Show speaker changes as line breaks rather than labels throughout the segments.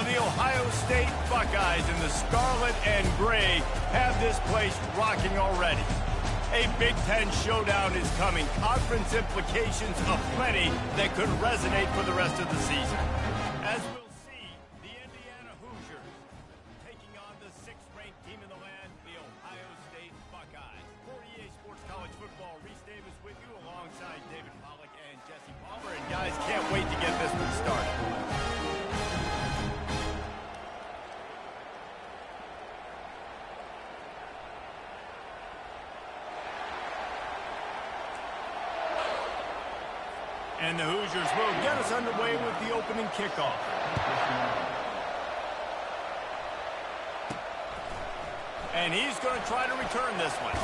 of the Ohio State Buckeyes in the scarlet and gray have this place rocking already. A Big Ten showdown is coming. Conference implications aplenty that could resonate for the rest of the season. As we'll see, the Indiana Hoosiers taking on the 6th-ranked team in the land, the Ohio State Buckeyes. For EA Sports College Football, Reese Davis with you alongside David Pollack and Jesse Palmer. And guys, can't wait to get this one started. And the Hoosiers will get us underway with the opening kickoff. And he's going to try to return this one.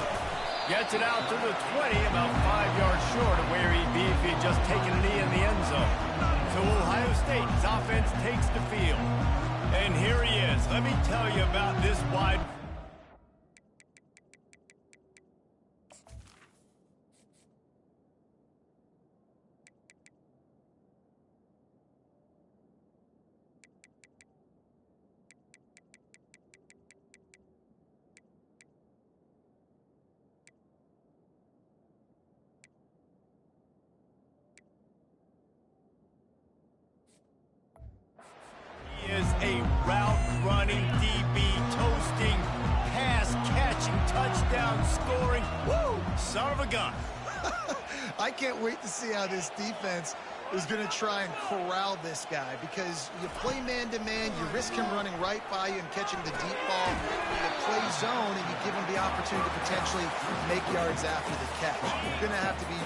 Gets it out to the 20, about 5 yards short of where he'd be if he'd just taken a knee in the end zone. So Ohio State's offense takes the field. And here he is. Let me tell you about this wide. Is a route-running DB, toasting, pass-catching, touchdown-scoring, woo, son of a gun.
I can't wait to see how this defense is going to try and corral this guy, because you play man-to-man, you risk him running right by you and catching the deep ball. You play zone, and you give him the opportunity to potentially make yards after the catch. You're going to have to be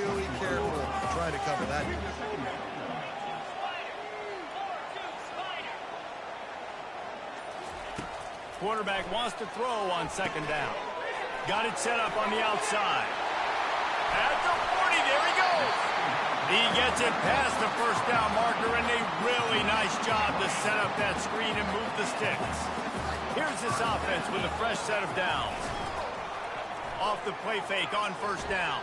really careful trying to cover that.
Quarterback wants to throw on 2nd down. Got it set up on the outside. At the 40, there he goes. He gets it past the 1st down marker, and a really nice job to set up that screen and move the sticks. Here's this offense with a fresh set of downs. Off the play fake on 1st down.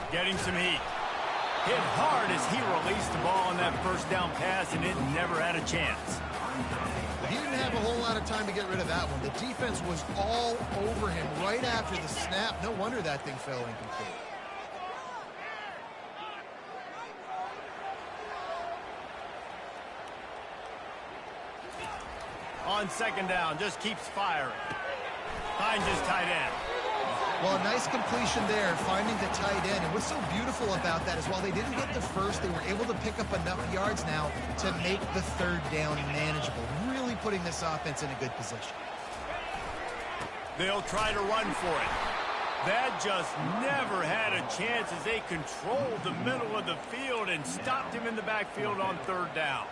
Getting some heat. Hit hard as he released the ball on that 1st down pass, and it never had a chance.
He didn't have a whole lot of time to get rid of that one. The defense was all over him right after the snap. No wonder that thing fell incomplete.
On 2nd down, just keeps firing. Finds his tight end.
Well, a nice completion there, finding the tight end. And what's so beautiful about that is while they didn't get the first, they were able to pick up enough yards now to make the 3rd down manageable. Really putting this offense in a good position.
They'll try to run for it. That just never had a chance as they controlled the middle of the field and stopped him in the backfield on 3rd down.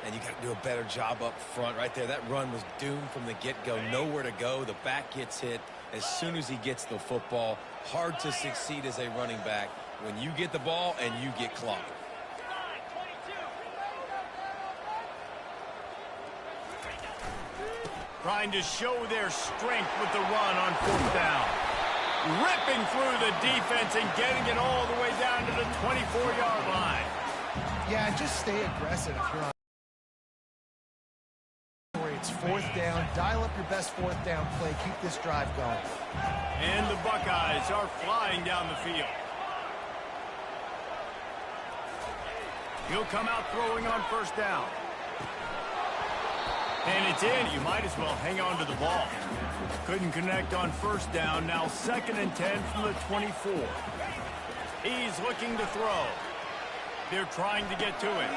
And you got to do a better job up front right there. That run was doomed from the get-go. Nowhere to go. The back gets hit as soon as he gets the football. Hard to succeed as a running back when you get the ball and you get clocked.
Trying to show their strength with the run on 4th down. Ripping through the defense and getting it all the way down to the 24-yard line.
Yeah, just stay aggressive if you're on. It's 4th down. Dial up your best 4th down play. Keep this drive going.
And the Buckeyes are flying down the field. He'll come out throwing on 1st down. And it's in. You might as well hang on to the ball. Couldn't connect on 1st down. Now 2nd and 10 from the 24. He's looking to throw. They're trying to get to it.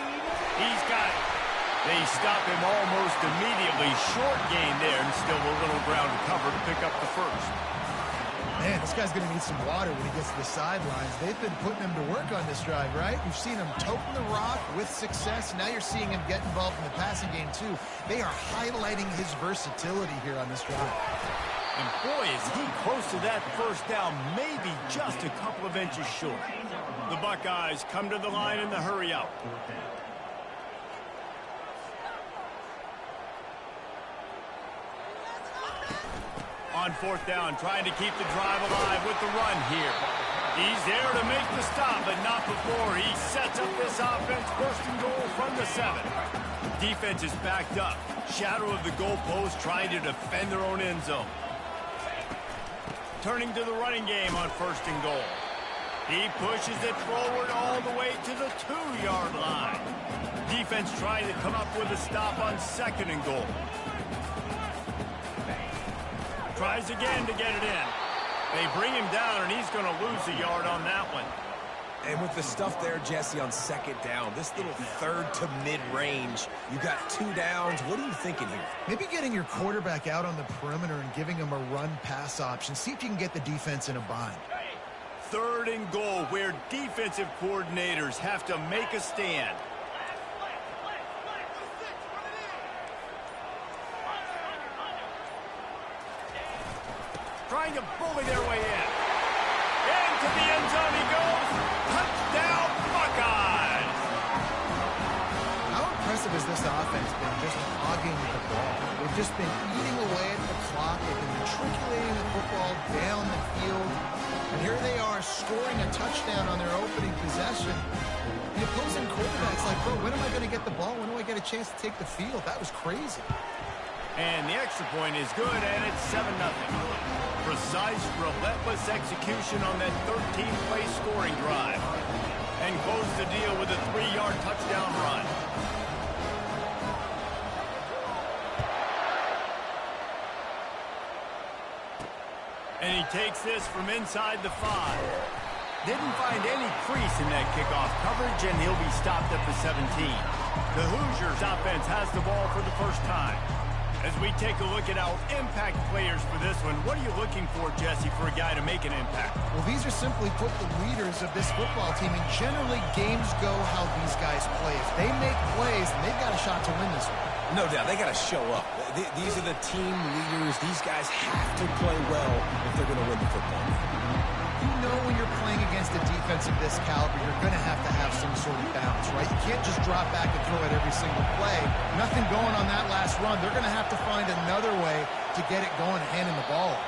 He's got it. They stop him almost immediately. Short gain there, and still a little ground to cover to pick up the 1st.
Man, this guy's going to need some water when he gets to the sidelines. They've been putting him to work on this drive, right? We've seen him toting the rock with success. Now you're seeing him get involved in the passing game, too. They are highlighting his versatility here on this drive.
And boy, is he close to that 1st down, maybe just a couple of inches short. The Buckeyes come to the line in the hurry-up. On 4th down, trying to keep the drive alive with the run here. He's there to make the stop, but not before. He sets up this offense, 1st and goal from the 7. Defense is backed up. Shadow of the goalpost trying to defend their own end zone. Turning to the running game on 1st and goal. He pushes it forward all the way to the 2-yard line. Defense trying to come up with a stop on 2nd and goal. Tries again to get it in. They bring him down, and he's going to lose a yard on that one.
And with the stuff there, Jesse, on 2nd down, this little 3rd to mid-range, you got 2 downs. What are you thinking here?
Maybe getting your quarterback out on the perimeter and giving him a run-pass option. See if you can get the defense in a bind.
3rd and goal, where defensive coordinators have to make a stand. Trying to bully their way in. Into the end zone he goes. Touchdown, Buckeyes!
How impressive has this offense been just hogging the ball? They've just been eating away at the clock. They've been matriculating the football down the field. And here they are scoring a touchdown on their opening possession. The opposing quarterback's like, bro, when am I going to get the ball? When do I get a chance to take the field? That was crazy.
And the extra point is good, and it's 7-0. Precise, relentless execution on that 13-play scoring drive. And close the deal with a 3-yard touchdown run. And he takes this from inside the 5. Didn't find any crease in that kickoff coverage, and he'll be stopped at the 17. The Hoosiers offense has the ball for the first time. As we take a look at our impact players for this one, what are you looking for, Jesse, for a guy to make an impact?
Well, these are simply put the leaders of this football team, and generally games go how these guys play. If they make plays, then they've got a shot to win this one.
No doubt, they got to show up. These are the team leaders. These guys have to play well if they're going to win the football game.
You know when you're playing against a defense of this caliber, you're going to have some sort of balance, right? You can't just drop back and throw it every single play. Nothing going on that last run. They're going to have to find another way to get it going, handing the ball off.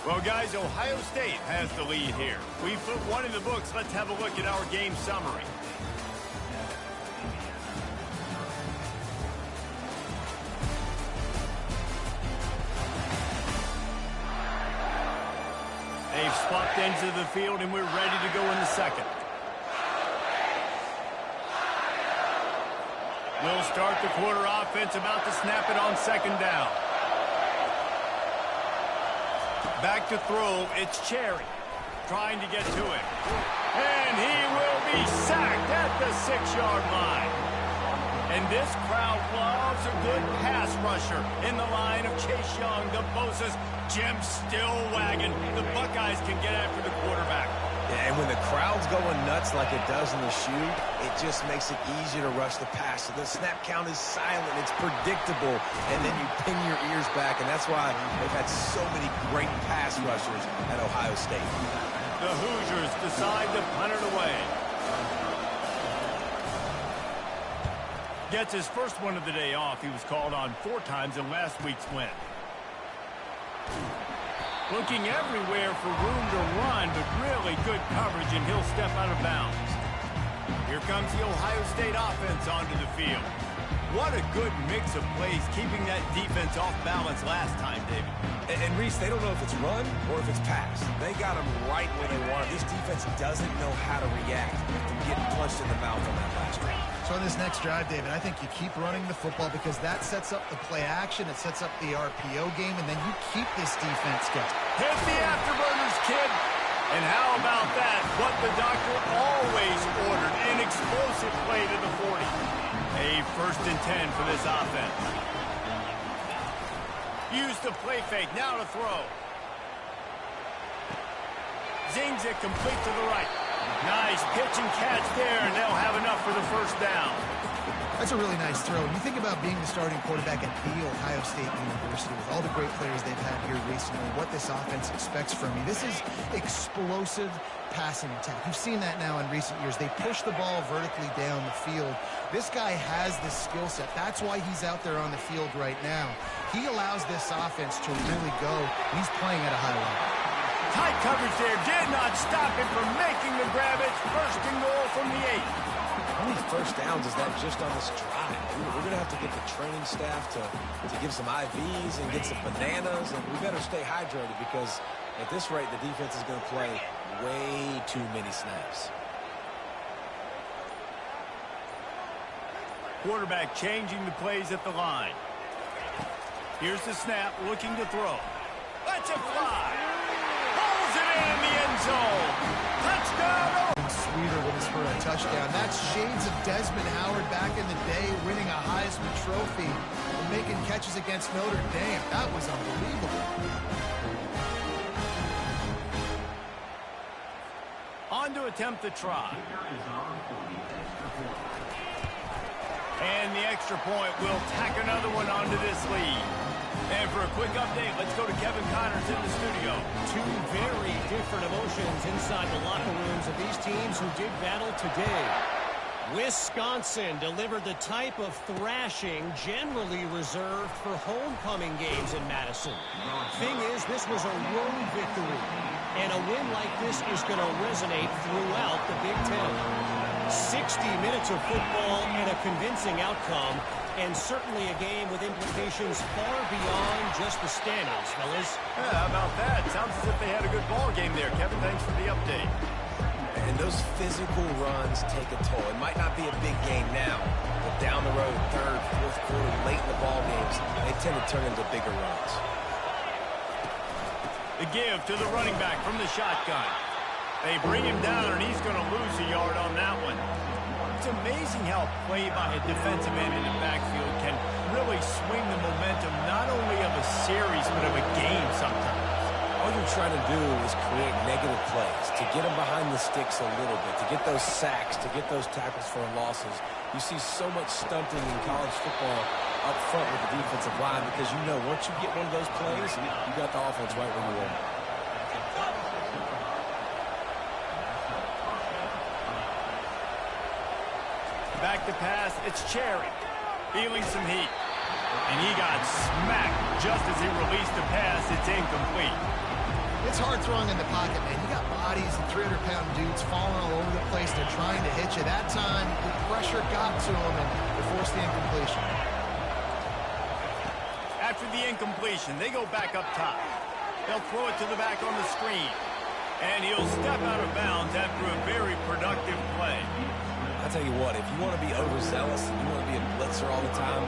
Well, guys, Ohio State has the lead here. We put one in the books. Let's have a look at our game summary. They've swapped into the field, and we're ready to go in the 2nd. We'll start the quarter offense, about to snap it on 2nd down. Back to throw, it's Cherry. Trying to get to it. And he will be sacked at the 6-yard line. And this crowd loves a good pass rusher in the line of Chase Young, the Bosa's. Jim still wagging. The Buckeyes can get after the quarterback.
Yeah, and when the crowd's going nuts like it does in the shoe, it just makes it easier to rush the pass. So the snap count is silent. It's predictable. And then you pin your ears back. And that's why they've had so many great pass rushers at Ohio State.
The Hoosiers decide to punt it away. Gets his first one of the day off. He was called on 4 times in last week's win. Looking everywhere for room to run, but really good coverage, and he'll step out of bounds. Here comes the Ohio State offense onto the field. What a good mix of plays, keeping that defense off balance last time, David.
And Reese, they don't know if it's run or if it's pass. They got them right where they want it. This defense doesn't know how to react from getting punched in the mouth on that last drive.
So on this next drive, David, I think you keep running the football because that sets up the play action, it sets up the RPO game, and then you keep this defense going.
Hit the afterburners, kid. And how about that? What the doctor always ordered, an explosive play to the 40. A 1st and 10 for this offense. Use the play fake, now to throw. Zings it complete to the right. Nice pitch and catch there, and they'll have enough for the 1st down.
That's a really nice throw. When you think about being the starting quarterback at The Ohio State University, with all the great players they've had here recently, what this offense expects from you, this is explosive passing attack. You've seen that now in recent years. They push the ball vertically down the field. This guy has this skill set. That's why he's out there on the field right now. He allows this offense to really go. He's playing at a high level.
Tight coverage there did not stop him from making the grab. It's 1st and goal from the 8.
How many first downs is that just on this drive? We're going to have to get the training staff to give some IVs and get some bananas, and we better stay hydrated because at this rate, the defense is going to play way too many snaps.
Quarterback changing the plays at the line. Here's the snap, looking to throw. Let's it fly. Pulls it in the end zone. Touchdown.
Sweeter with his for a touchdown. That's shades of Desmond Howard back in the day, winning a Heisman Trophy and making catches against Notre Dame. That was unbelievable.
On to attempt the try. And the extra point will tack another one onto this lead. And for a quick update, let's go to Kevin Connors in the studio.
Two very different emotions inside the locker rooms of these teams who did battle today. Wisconsin delivered the type of thrashing generally reserved for homecoming games in Madison. Thing is, this was a road victory, and a win like this is going to resonate throughout the Big Ten. 60 minutes of football and a convincing outcome, and certainly a game with implications far beyond just the standings, fellas.
Yeah, how about that? Sounds as if they had a good ball game there. Kevin, thanks for the update.
And those physical runs take a toll. It might not be a big game now, but down the road, third, fourth quarter, late in the ball games, they tend to turn into bigger runs.
The give to the running back from the shotgun. They bring him down, and he's going to lose a yard on that one. It's amazing how play by a defensive end in the backfield can really swing the momentum not only of a series, but of a game sometimes.
All you're trying to do is create negative plays, to get them behind the sticks a little bit, to get those sacks, to get those tackles for losses. You see so much stunting in college football up front with the defensive line because you know once you get one of those plays, you got the offense right where you want it.
Back to pass, it's Cherry. Feeling some heat. And he got smacked just as he released the pass. It's incomplete.
It's hard throwing in the pocket, man. You got bodies and 300-pound dudes falling all over the place. They're trying to hit you. That time, the pressure got to him and they forced the incompletion.
After the incompletion, they go back up top. They'll throw it to the back on the screen. And he'll step out of bounds after a very productive play.
I'll tell you what, if you want to be overzealous and you want to be a blitzer all the time,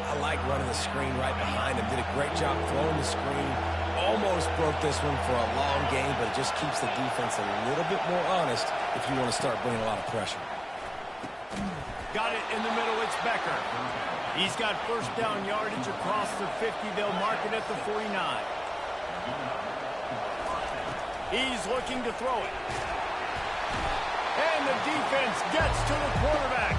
I like running the screen right behind him. Did a great job throwing the screen. Almost broke this one for a long game, but it just keeps the defense a little bit more honest if you want to start bringing a lot of pressure.
Got it in the middle, it's Becker. He's got first down yardage across the 50. They'll mark it at the 49. He's looking to throw it. And the defense gets to the quarterback.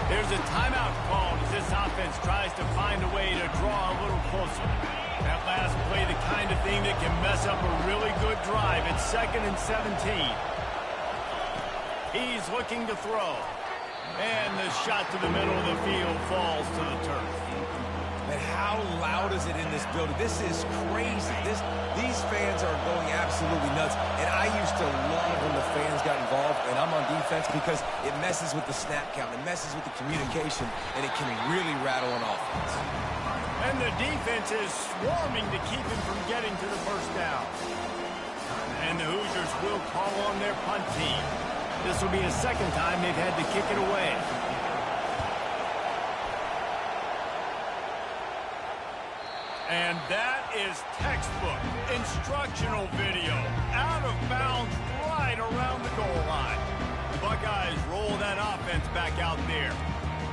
There's a timeout called as this offense tries to find a way to draw a little closer. That last play, the kind of thing that can mess up a really good drive. It's 2nd and 17. He's looking to throw. And the shot to the middle of the field falls to the turf.
Man, how loud is it in this building? This is crazy. These fans are going absolutely nuts. And I used to love when the fans got involved, and I'm on defense because it messes with the snap count. It messes with the communication, and it can really rattle an offense.
And the defense is swarming to keep him from getting to the first down. And the Hoosiers will call on their punt team. This will be the second time they've had to kick it away. And that is textbook instructional video. Out of bounds right around the goal line. The Buckeyes roll that offense back out there.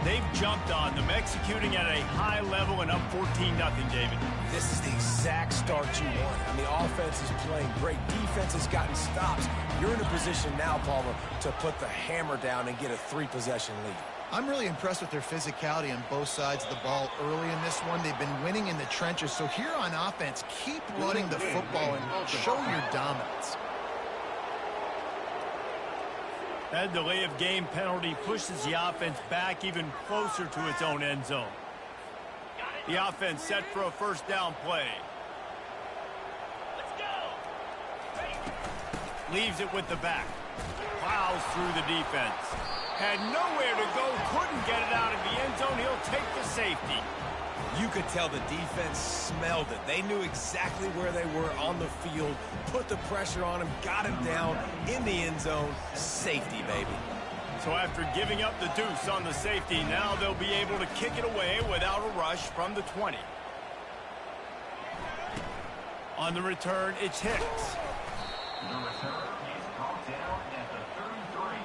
They've jumped on them, executing at a high level and up 14-0, David.
This is the exact start you want. I mean, the offense is playing great. Defense has gotten stops. You're in a position now, Palmer, to put the hammer down and get a 3-possession lead.
I'm really impressed with their physicality on both sides of the ball early in this one. They've been winning in the trenches. So here on offense, keep running the football and show your dominance.
That delay of game penalty pushes the offense back even closer to its own end zone. The offense set for a first down play. Leaves it with the back. Plows through the defense. Had nowhere to go, couldn't get it out of the end zone. He'll take the safety.
You could tell the defense smelled it. They knew exactly where they were on the field, put the pressure on him, got him down in the end zone. Safety, baby.
So after giving up the deuce on the safety, now they'll be able to kick it away without a rush from the 20. On the return, it's Hicks.
The return is brought down at the 33.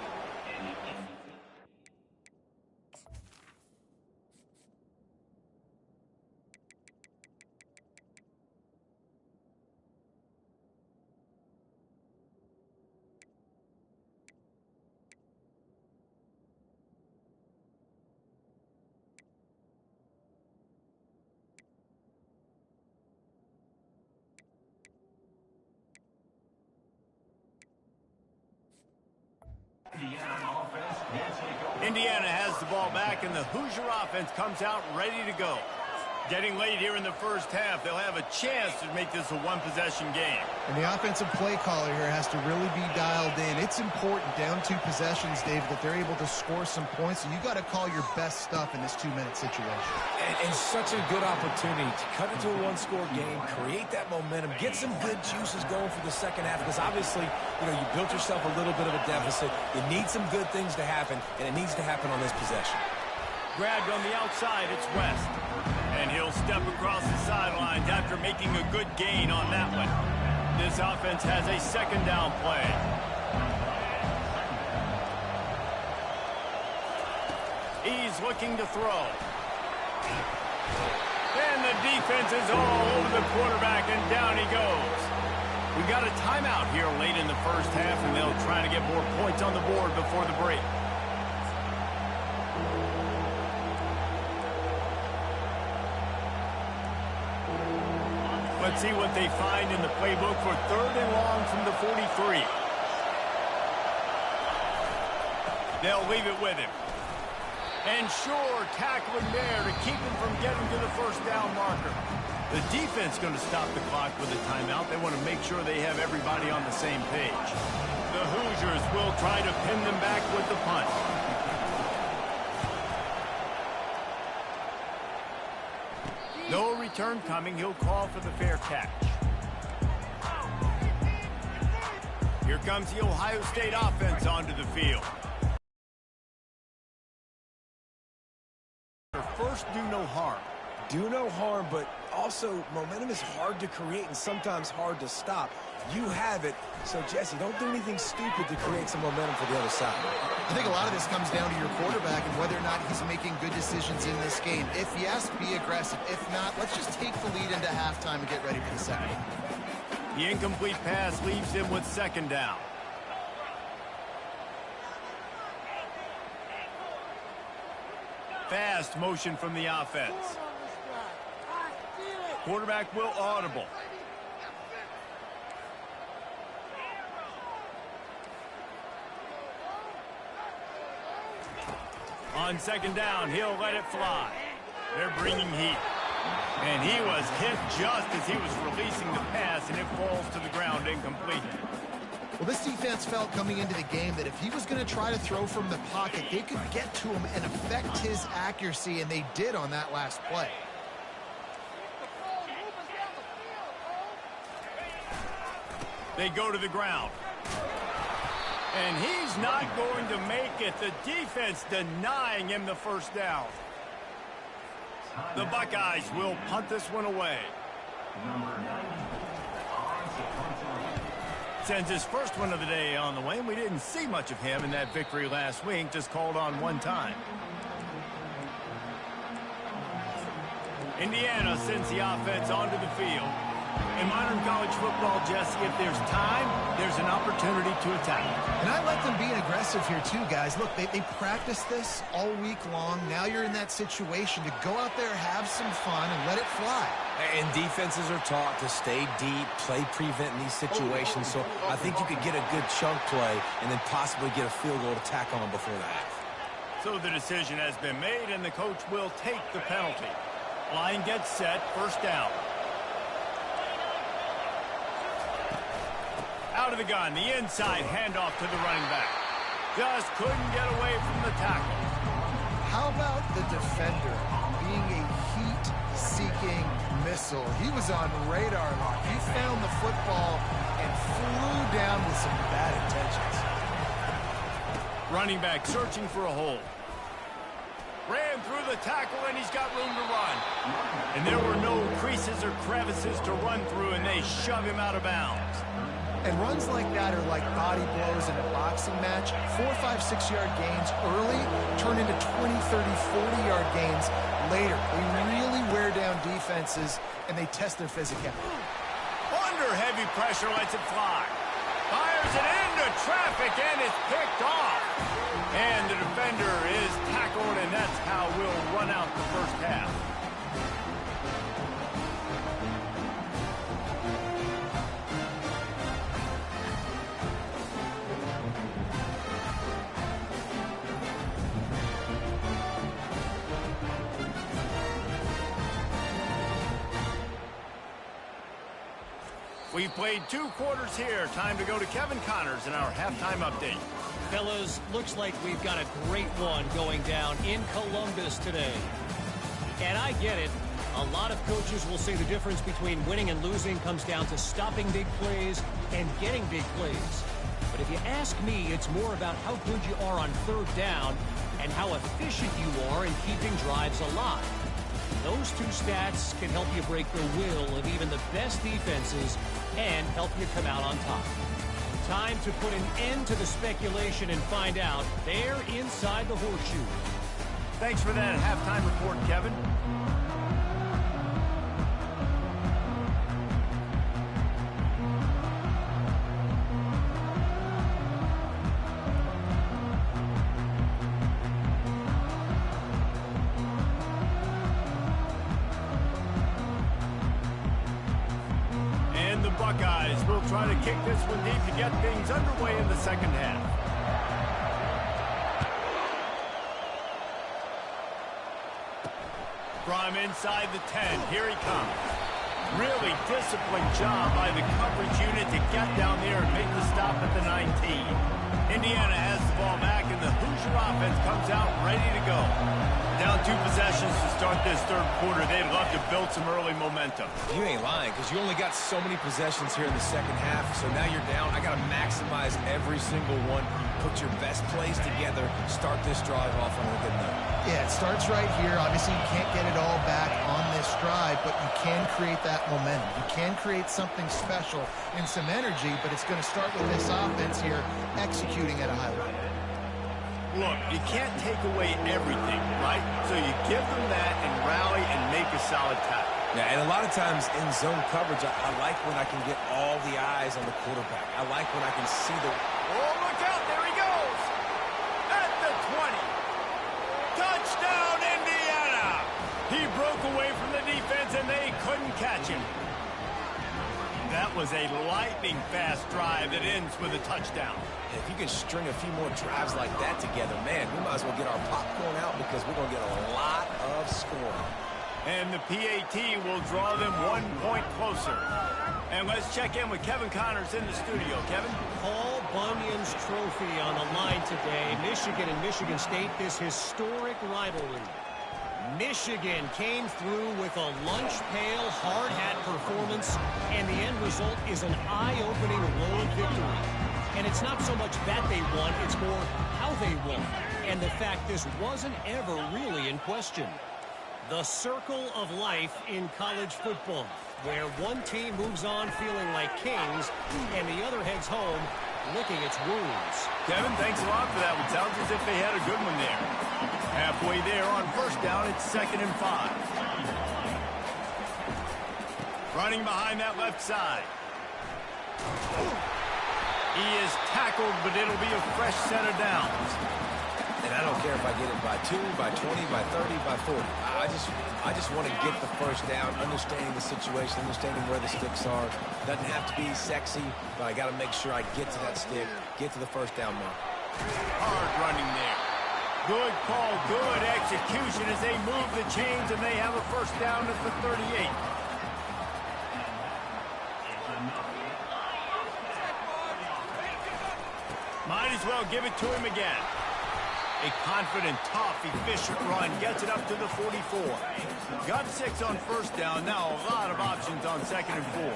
Indiana has the ball back, and the Hoosier offense comes out ready to go. Getting late here in the first half, they'll have a chance to make this a one-possession game.
And the offensive play caller here has to really be dialed in. It's important down 2 possessions, Dave, that they're able to score some points. And you got to call your best stuff in this 2-minute situation.
And such a good opportunity to cut into a one-score game, create that momentum, get some good juices going for the second half. Because obviously, you built yourself a little bit of a deficit. You need some good things to happen, and it needs to happen on this possession.
Grabbed on the outside, it's West. And he'll step across the sidelines after making a good gain on that one. This offense has a second down play. He's looking to throw. And the defense is all over the quarterback, and down he goes. We got a timeout here late in the first half, and they'll try to get more points on the board before the break. Let's see what they find in the playbook for 3rd and long from the 43. They'll leave it with him. And sure, tackling there to keep him from getting to the first down marker. The defense going to stop the clock with a timeout. They want to make sure they have everybody on the same page. The Hoosiers will try to pin them back with the punt. No return coming. He'll call for the fair catch. Here comes the Ohio State offense onto the field. First, do no harm.
Do no harm, but also momentum is hard to create and sometimes hard to stop. You have it, so Jesse, don't do anything stupid to create some momentum for the other side.
I think a lot of this comes down to your quarterback and whether or not he's making good decisions in this game. If yes, be aggressive. If not, let's just take the lead into halftime and get ready for the second.
The incomplete pass leaves him with second down. Fast motion from the offense. Quarterback will audible. On second down, he'll let it fly. They're bringing heat. And he was hit just as he was releasing the pass, and it falls to the ground incomplete.
Well, this defense felt coming into the game that if he was going to try to throw from the pocket, they could get to him and affect his accuracy, and they did on that last play.
They go to the ground. And he's not going to make it. The defense denying him the first down. The Buckeyes will punt this one away. Sends his first one of the day on the way, and we didn't see much of him in that victory last week, just called on one time. Indiana sends the offense onto the field. In modern college football, Jesse, if there's time, there's an opportunity to attack.
And I like them being aggressive here too, guys. Look, they practice this all week long. Now you're in that situation to go out there, have some fun, and let it fly.
And defenses are taught to stay deep, play prevent in these situations. So I think you could get a good chunk play and then possibly get a field goal to tack on before the half.
So the decision has been made, and the coach will take the penalty. Line gets set, first down. Out of the gun, the inside handoff to the running back. Just couldn't get away from the tackle.
How about the defender being a heat-seeking missile? He was on radar lock. He found the football and flew down with some bad intentions.
Running back searching for a hole. Ran through the tackle, and he's got room to run. And there were no creases or crevices to run through, and they shove him out of bounds.
And runs like that are like body blows in a boxing match. 4, 5, 6-yard gains early turn into 20, 30, 40-yard gains later. They really wear down defenses, and they test their physicality.
Under heavy pressure, lets it fly. Fires it into traffic, and it's picked off. And the defender is tackled, and that's how we'll run out the first half. We've played 2 quarters here. Time to go to Kevin Connors in our halftime update.
Fellas, looks like we've got a great one going down in Columbus today. And I get it. A lot of coaches will say the difference between winning and losing comes down to stopping big plays and getting big plays. But if you ask me, it's more about how good you are on 3rd down and how efficient you are in keeping drives alive. Those 2 stats can help you break the will of even the best defenses and help you come out on top. Time to put an end to the speculation and find out there inside the horseshoe.
Thanks for that halftime report, Kevin. Buckeyes will try to kick this one deep to get things underway in the second half. From inside the 10, here he comes. Really disciplined job by the coverage unit to get down there and make the stop at the 19. Indiana has the ball back, and the Hoosier offense comes out ready to go. Down 2 possessions to start this 3rd quarter. They'd love to build some early momentum.
You ain't lying, because you only got so many possessions here in the second half, so now you're down. I got to maximize every single one. Put your best plays together. Start this drive off on a good note.
Yeah, it starts right here. Obviously, you can't get it all back on this drive, but you can create that momentum. You can create something special and some energy, but it's going to start with this offense here executing at a high level.
Look, you can't take away everything, right? So you give them that and rally and make a solid tackle.
Yeah, and a lot of times in zone coverage, I like when I can get all the eyes on the quarterback. I like when I can see the...
Oh, look out. There he goes. At the 20. Touchdown, Indiana. He broke away from the defense, and they couldn't catch him. That was a lightning-fast drive that ends with a touchdown.
If you can string a few more drives like that together, man, we might as well get our popcorn out because we're going to get a lot of scoring.
And the PAT will draw them 1 point closer. And let's check in with Kevin Connors in the studio. Kevin?
Paul Bunyan's trophy on the line today. Michigan and Michigan State, this historic rivalry. Michigan came through with a lunch pail, hard hat performance, and the end result is an eye-opening road victory. And it's not so much that they won, it's more how they won. And the fact this wasn't ever really in question. The circle of life in college football, where one team moves on feeling like kings, and the other heads home licking its wounds.
Kevin, thanks a lot for that one. Sounds as if they had a good one there. Halfway there on 1st down, it's 2nd and 5. Running behind that left side. He is tackled, but it'll be a fresh set of downs.
And I don't care if I get it by 2, by 20, by 30, by 40. I just want to get the 1st down, understanding the situation, understanding where the sticks are. Doesn't have to be sexy, but I got to make sure I get to that stick, get to the 1st down mark.
Hard running there. Good call, good execution as they move the chains, and they have a 1st down at the 38. Might as well give it to him again. A confident, tough, efficient run gets it up to the 44. Got 6 on first down. Now a lot of options on 2nd and 4.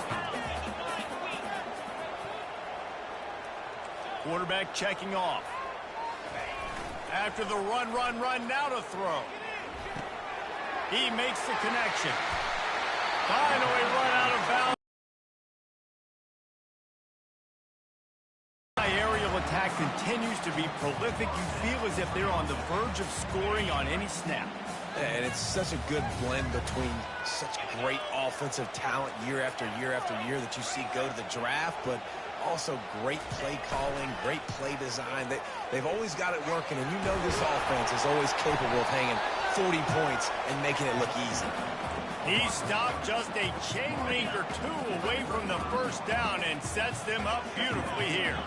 Quarterback checking off. After the run, now to throw. He makes the connection. Finally run out of bounds. Aerial attack continues to be prolific. You feel as if they're on the verge of scoring on any snap.
And it's such a good blend between such great offensive talent year after year after year that you see go to the draft, but also great play calling, great play design. They've always got it working, and you know this offense is always capable of hanging 40 points and making it look easy.
He stopped just a chain link or 2 away from the first down and sets them up beautifully here.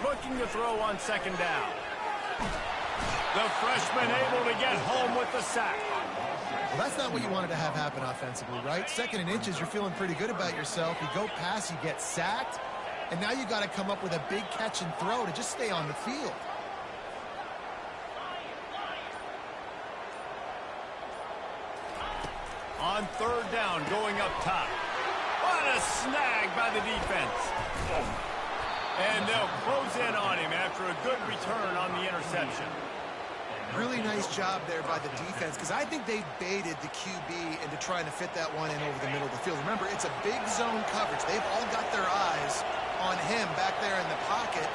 Looking to throw on 2nd down. The freshman able to get home with the sack.
Well, that's not what you wanted to have happen offensively, right? 2nd and inches, you're feeling pretty good about yourself. You go past, you get sacked, and now you got to come up with a big catch and throw to just stay on the field.
On 3rd down, going up top. What a snag by the defense. And they'll close in on him after a good return on the interception.
Really nice job there by the defense, because I think they baited the QB into trying to fit that one in over the middle of the field. Remember, it's a big zone coverage. They've all got their eyes on him back there in the pocket,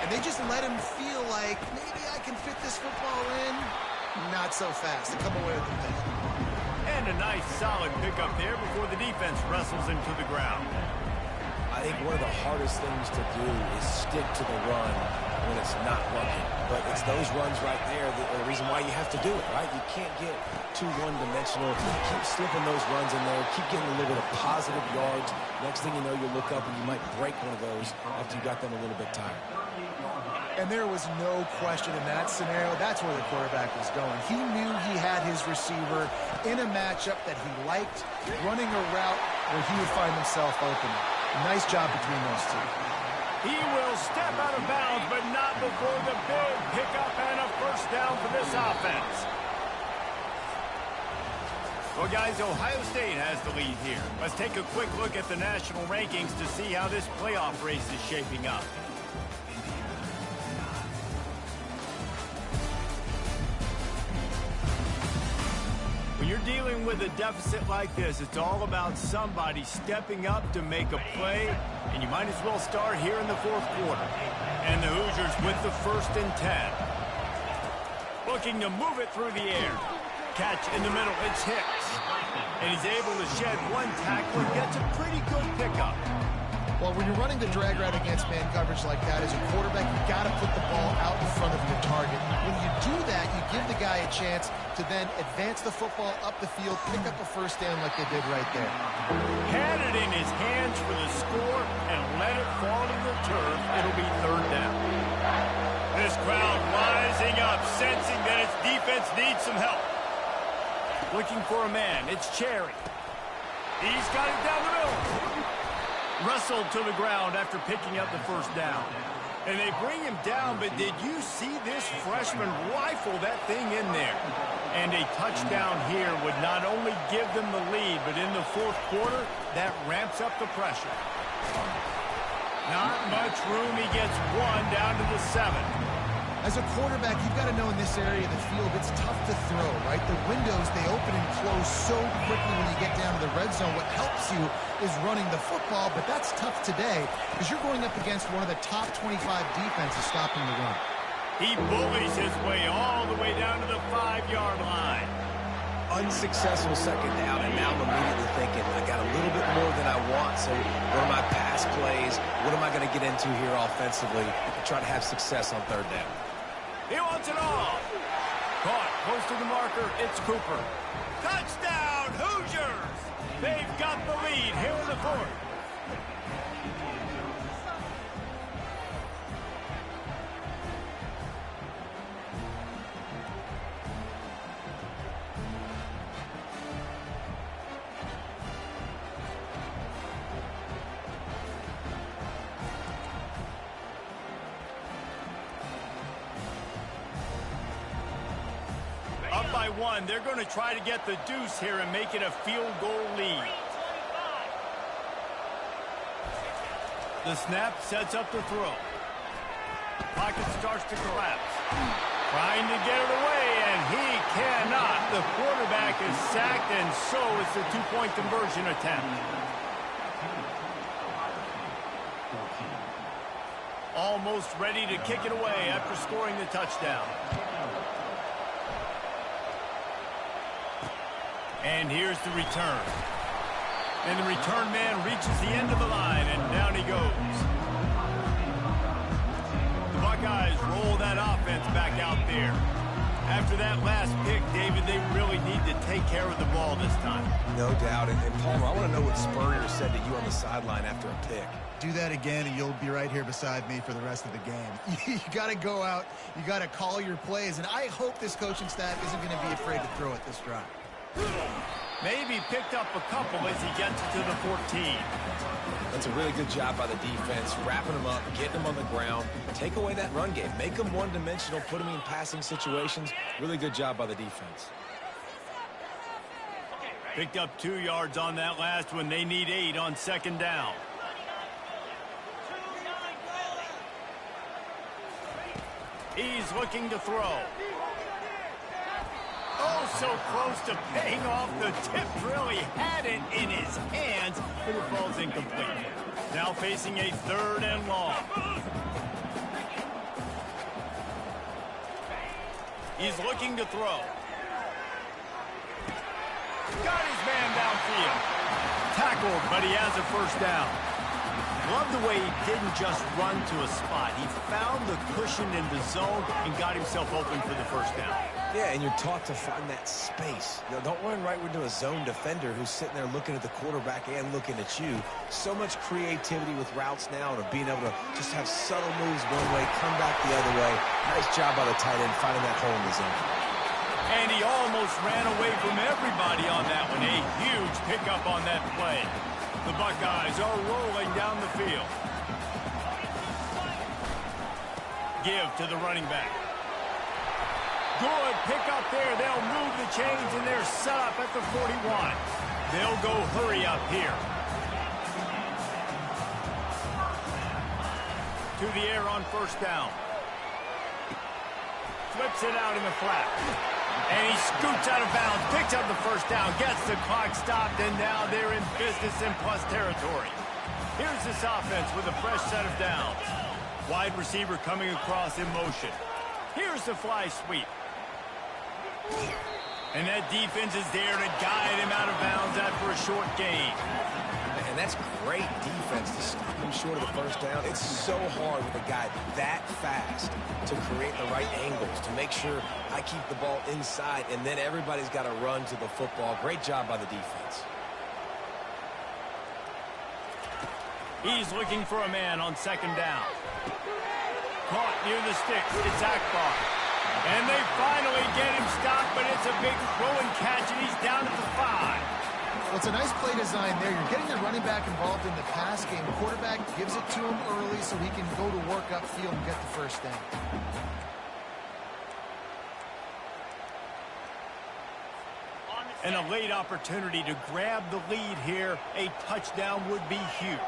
and they just let him feel like, maybe I can fit this football in. Not so fast. They come away with the pick.
And a nice, solid pickup there before the defense wrestles him to the ground.
I think one of the hardest things to do is stick to the run when it's not working. But it's those runs right there that are the reason why you have to do it, right? You can't get too one-dimensional. Keep slipping those runs in there. Keep getting a little bit of positive yards. Next thing you know, you look up and you might break one of those after you got them a little bit tired.
And there was no question in that scenario. That's where the quarterback was going. He knew he had his receiver in a matchup that he liked, running a route where he would find himself open. Nice job between those two.
He will step out of bounds, but not before the big pickup and a first down for this offense. Well, guys, Ohio State has the lead here. Let's take a quick look at the national rankings to see how this playoff race is shaping up. When you're dealing with a deficit like this, it's all about somebody stepping up to make a play, and you might as well start here in the 4th quarter. And the Hoosiers with the 1st and 10. Looking to move it through the air. Catch in the middle, it's Hicks. And he's able to shed one tackle and gets a pretty good pickup.
Well, when you're running the drag route against man coverage like that, as a quarterback, you got to put the ball out in front of your target. When you do that, you give the guy a chance to then advance the football up the field, pick up a first down like they did right there.
Had it in his hands for the score and let it fall to the turf. It'll be 3rd down. This crowd rising up, sensing that its defense needs some help. Looking for a man. It's Cherry. He's got it down the middle. Wrestled to the ground after picking up the first down. And they bring him down, but did you see this freshman rifle that thing in there? And a touchdown here would not only give them the lead, but in the 4th quarter, that ramps up the pressure. Not much room. He gets 1 down to the 7.
As a quarterback, you've got to know in this area of the field, it's tough to throw, right? The windows, they open and close so quickly when you get down to the red zone. What helps you is running the football, but that's tough today because you're going up against one of the top 25 defenses stopping the run.
He bullies his way all the way down to the 5-yard line.
Unsuccessful 2nd down, and now I'm immediately thinking, I got a little bit more than I want, so what are my pass plays? What am I going to get into here offensively to try to have success on 3rd down?
He wants it all. Caught close to the marker. It's Cooper. Touchdown, Hoosiers! They've got the lead here in the 4th. up by 1. They're going to try to get the deuce here and make it a field goal lead. The snap sets up the throw. Pocket starts to collapse. Trying to get it away, and he cannot. The quarterback is sacked, and so it's a two-point conversion attempt. Almost ready to kick it away after scoring the touchdown. And here's the return. And the return man reaches the end of the line, and down he goes. The Buckeyes roll that offense back out there. After that last pick, David, they really need to take care of the ball this time.
No doubt. And Palmer, I want to know what Spurrier said to you on the sideline after a pick.
Do that again, and you'll be right here beside me for the rest of the game. You got to go out. You got to call your plays, and I hope this coaching staff isn't going to be afraid to throw it this drive.
Maybe picked up a couple as he gets to the 14.
That's a really good job by the defense, wrapping them up, getting them on the ground. Take away that run game. Make them one-dimensional, put them in passing situations. Really good job by the defense.
Picked up 2 yards on that last one. They need 8 on second down. He's looking to throw. Oh, so close to paying off. The tip really had it in his hands, but it falls incomplete. Now facing a 3rd and long. He's looking to throw. Got his man downfield. Tackled, but he has a first down. Love the way he didn't just run to a spot. He found the cushion in the zone and got himself open for the first down.
Yeah, and you're taught to find that space. You know, don't run right into a zone defender who's sitting there looking at the quarterback and looking at you. So much creativity with routes now and of being able to just have subtle moves one way, come back the other way. Nice job by the tight end finding that hole in the zone.
And he almost ran away from everybody on that one. A huge pickup on that play. The Buckeyes are rolling down the field. Give to the running back. Good pickup there. They'll move the chains, and they're set up at the 41. They'll go hurry up here. To the air on first down. Flips it out in the flat. And he scoots out of bounds, picks up the first down, gets the clock stopped, and now they're in business in plus territory. Here's this offense with a fresh set of downs. Wide receiver coming across in motion. Here's the fly sweep. And that defense is there to guide him out of bounds after a short gain.
And that's great defense to stop him short of the first down. It's so hard with a guy that fast to create the right angles, to make sure I keep the ball inside, and then everybody's got to run to the football. Great job by the defense.
He's looking for a man on second down. Caught near the sticks. It's Akbar. And they finally get him stopped, but it's a big throw and catch, and he's down at the 5.
Well, it's a nice play design there. You're getting the running back involved in the pass game. Quarterback gives it to him early so he can go to work upfield and get the first down.
And a late opportunity to grab the lead here. A touchdown would be huge.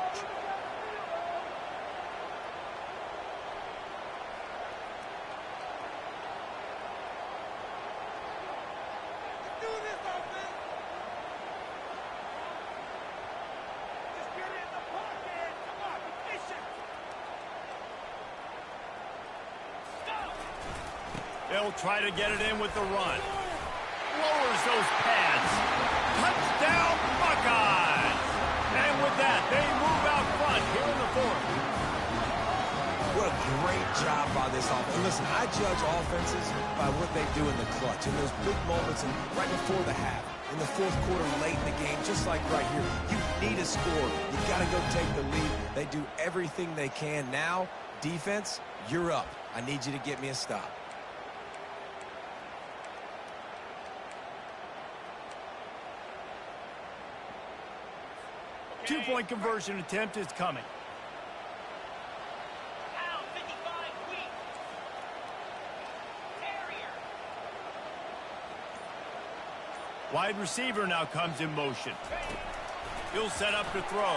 They'll try to get it in with the run. Lowers those pads. Touchdown, Buckeyes! And with that, they move out front here in the 4th.
What a great job by this offense. And listen, I judge offenses by what they do in the clutch, in those big moments and right before the half, in the 4th quarter, late in the game, just like right here. You need a score. You got to go take the lead. They do everything they can. Now, defense, you're up. I need you to get me a stop.
Two-point conversion attempt is coming. Wide receiver now comes in motion. He'll set up to throw.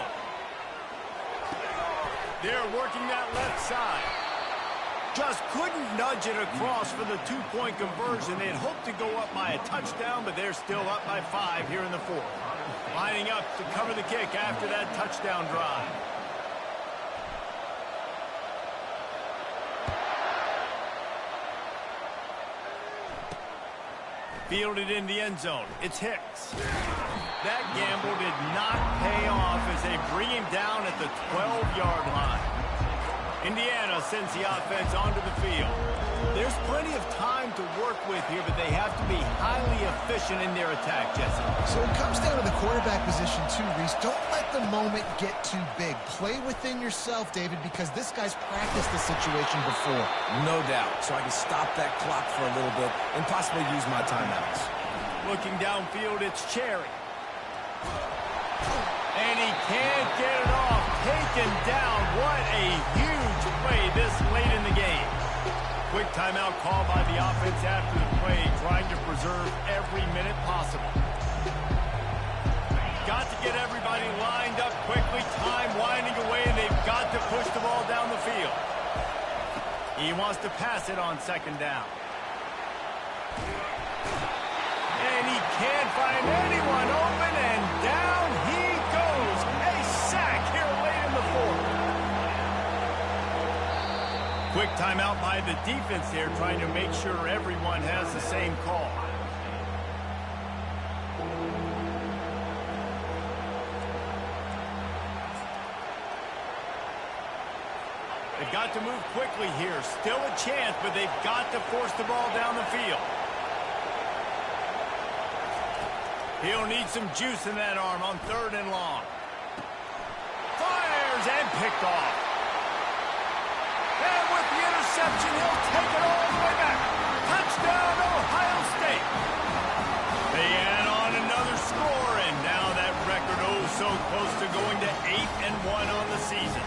They're working that left side. Just couldn't nudge it across for the two-point conversion. They had hoped to go up by a touchdown, but they're still up by 5 here in the fourth. Lining up to cover the kick after that touchdown drive. Fielded in the end zone. It's Hicks. That gamble did not pay off as they bring him down at the 12-yard line. Indiana sends the offense onto the field. There's plenty of time to work with here, but they have to be highly efficient in their attack, Jesse.
So it comes down to the quarterback position too, Reese. Don't let the moment get too big. Play within yourself, David, because this guy's practiced this situation before.
No doubt. So I can stop that clock for a little bit and possibly use my timeouts.
Looking downfield, it's Cherry. And he can't get it off. Taken down. What a huge play this late in the game. Quick timeout call by the offense after the play, trying to preserve every minute possible. Got to get everybody lined up quickly. Time winding away, and they've got to push the ball down the field. He wants to pass it on second down. And he can't find anyone open, and down he goes. A sack here late in the fourth. Quick timeout by the defense there, trying to make sure everyone has the same call. They've got to move quickly here. Still a chance, but they've got to force the ball down the field. He'll need some juice in that arm on 3rd and long. Fires and picked off. And with the interception, he'll take it all the way back. Touchdown, Ohio State. They add on another score, and now that record so close to going to 8-1 on the season.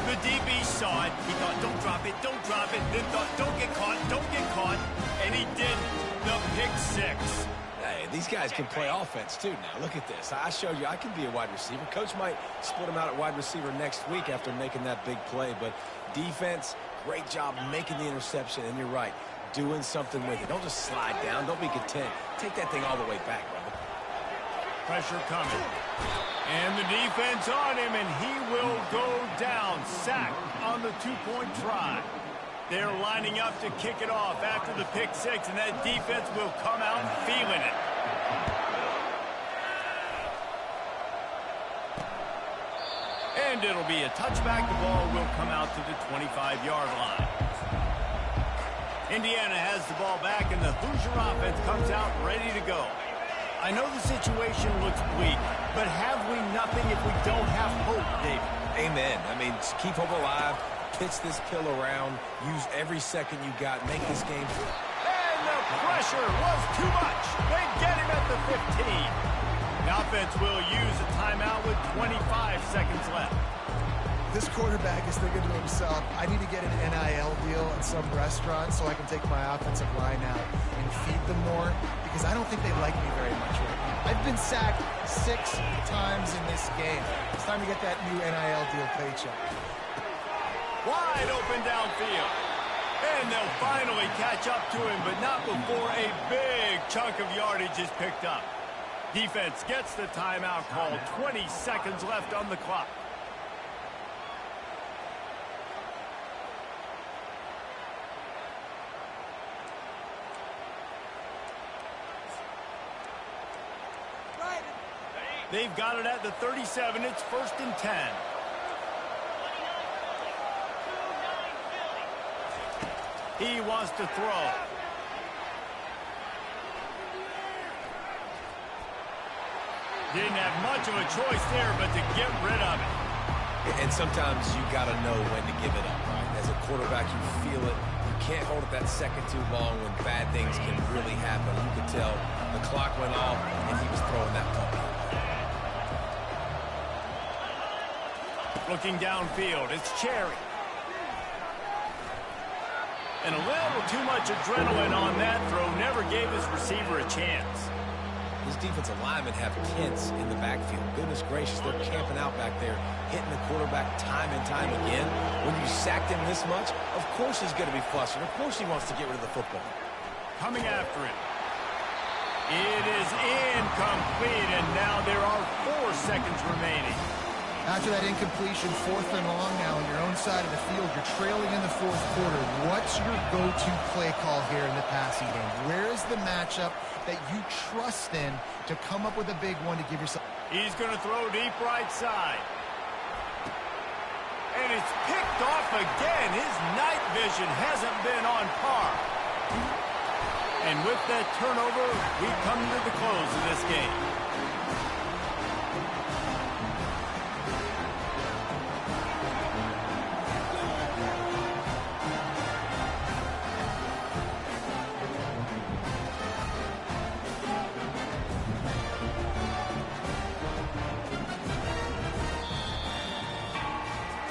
The DB saw it. He thought, don't drop it, don't drop it. Then thought, don't get caught, don't get caught. And he did the pick 6.
Hey, these guys can play offense, too, now. Look at this. I showed you I can be a wide receiver. Coach might split him out at wide receiver next week after making that big play. But defense, great job making the interception. And you're right, doing something with it. Don't just slide down. Don't be content. Take that thing all the way back, brother.
Pressure coming. And the defense on him, and he will go down. Sacked on the two-point try. They're lining up to kick it off after the pick 6, and that defense will come out feeling it. And it'll be a touchback. The ball will come out to the 25-yard line. Indiana has the ball back, and the Hoosier offense comes out ready to go. I know the situation looks bleak, but have we nothing if we don't have hope, David?
Amen. I mean, just keep hope alive. Pitch this pill around. Use every second you got. Make this game.
And the pressure was too much. They get him at the 15. The offense will use a timeout with 25 seconds left.
This quarterback is thinking to himself, I need to get an NIL deal at some restaurant so I can take my offensive line out and feed them more, because I don't think they like me very much right now. I've been sacked 6 times in this game. It's time to get that new NIL deal paycheck.
Wide open downfield. And they'll finally catch up to him, but not before a big chunk of yardage is picked up. Defense gets the timeout call. 20 seconds left on the clock. They've got it at the 37. It's 1st and 10. He wants to throw. Didn't have much of a choice there, but to get rid of it.
And sometimes you got to know when to give it up, right? As a quarterback, you feel it. You can't hold it that second too long when bad things can really happen. You could tell the clock went off, and he was throwing that puppy.
Looking downfield, it's Cherry. And a little too much adrenaline on that throw. Never gave his receiver a chance.
His defensive linemen have tents in the backfield. Goodness gracious, they're camping out back there, hitting the quarterback time and time again. When you sacked him this much, of course he's going to be flustered. Of course he wants to get rid of the football.
Coming after it. It is incomplete, and now there are 4 seconds remaining.
After that incompletion, 4th and long now on your own side of the field, you're trailing in the 4th quarter. What's your go-to play call here in the passing game? Where is the matchup that you trust in to come up with a big one to give yourself?
He's going to throw deep right side. And it's picked off again. His night vision hasn't been on par. And with that turnover, we come to the close of this game.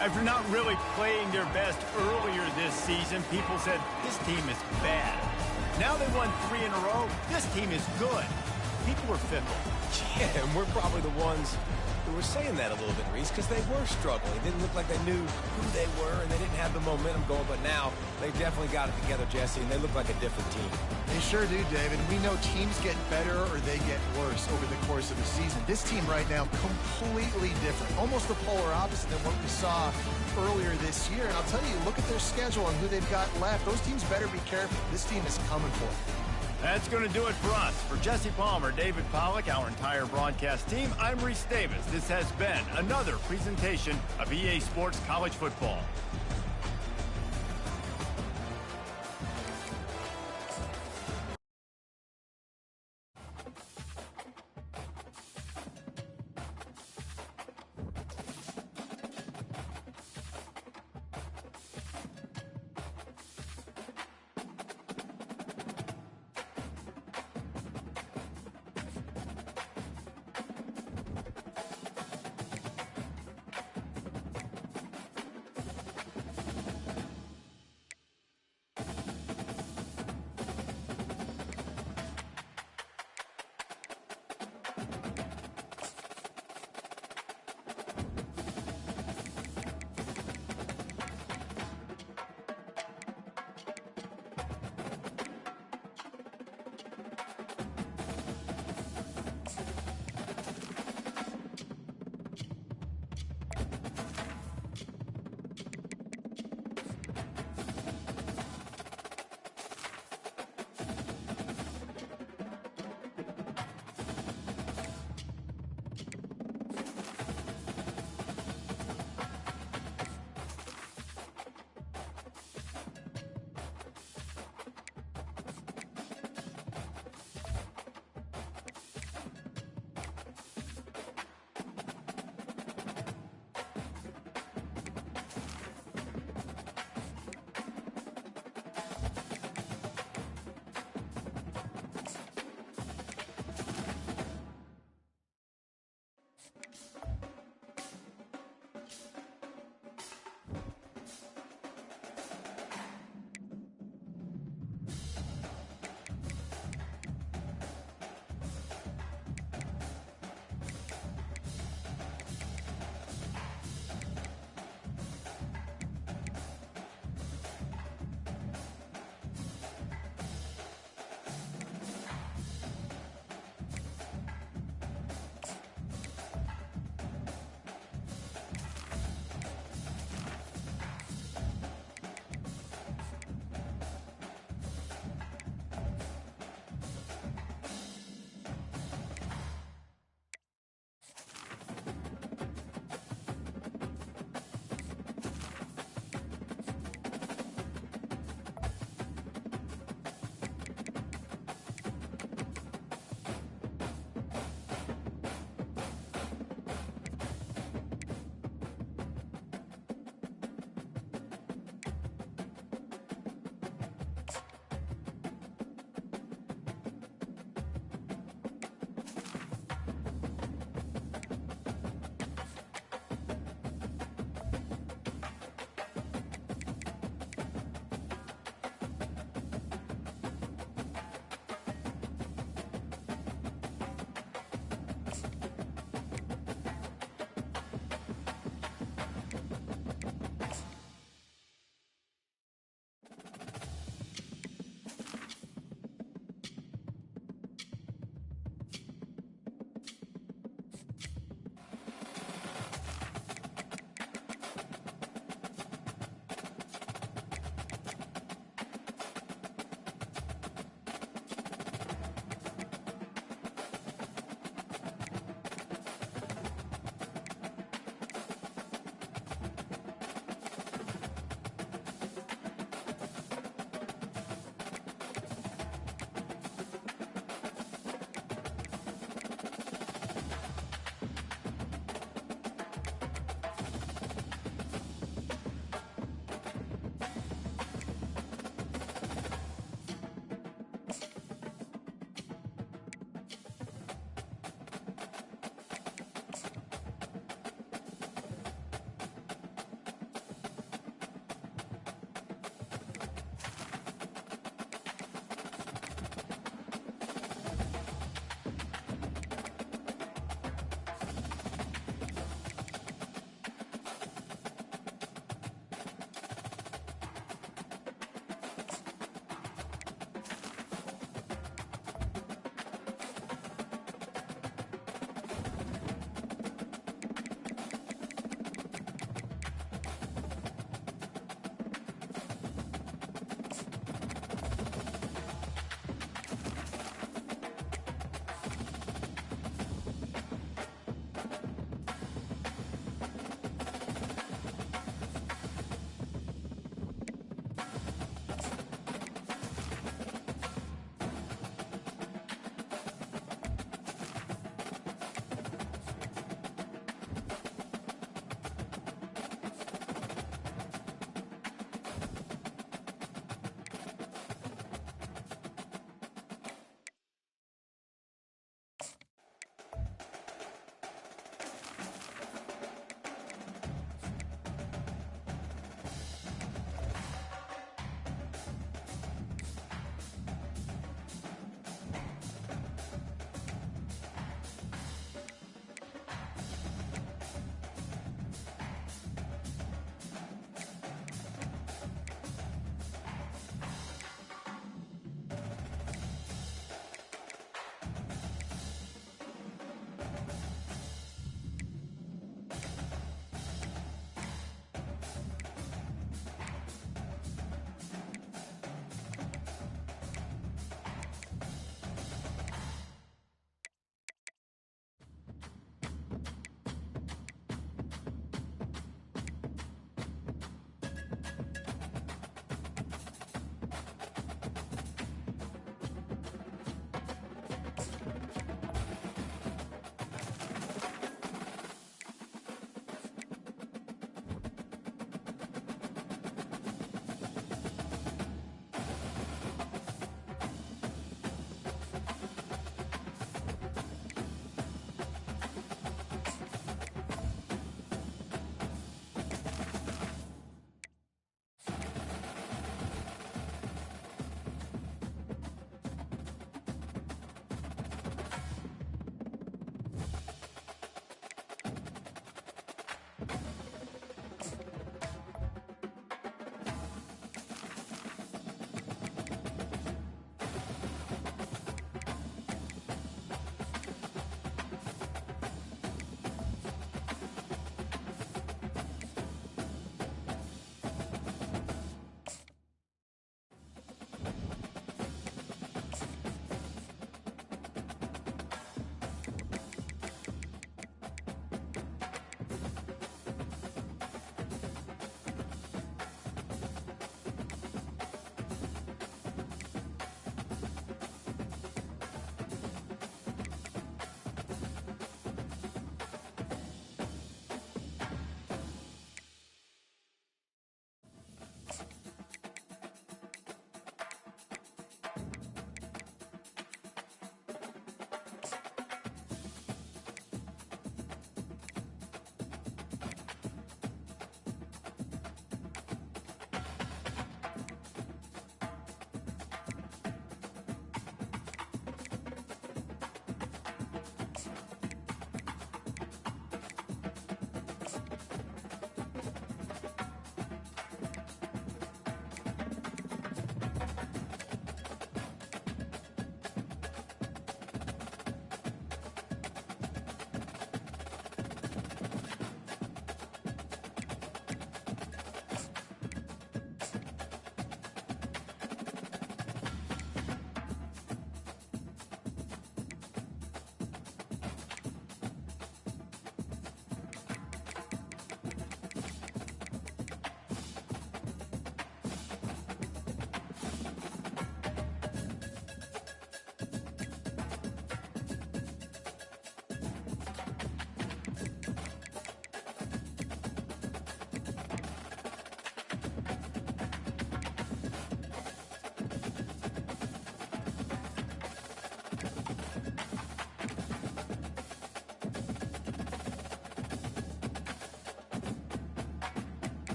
After not really playing their best earlier this season, people said this team is bad. Now they won 3 in a row. This team is good. People were fickle.
Yeah, and we're probably the ones who were saying that a little bit, Reese, because they were struggling. It didn't look like they knew who they were, and they didn't have the momentum going. But now they definitely got it together, Jesse, and they look like a different team.
They sure do, David. We know teams get better or they get worse over the course of the season. This team right now, completely different. Almost the polar opposite than what we saw earlier this year. And I'll tell you, look at their schedule and who they've got left. Those teams better be careful. This team is coming for it.
That's going to do it for us. For Jesse Palmer, David Pollack, our entire broadcast team, I'm Reese Davis. This has been another presentation of EA Sports College Football.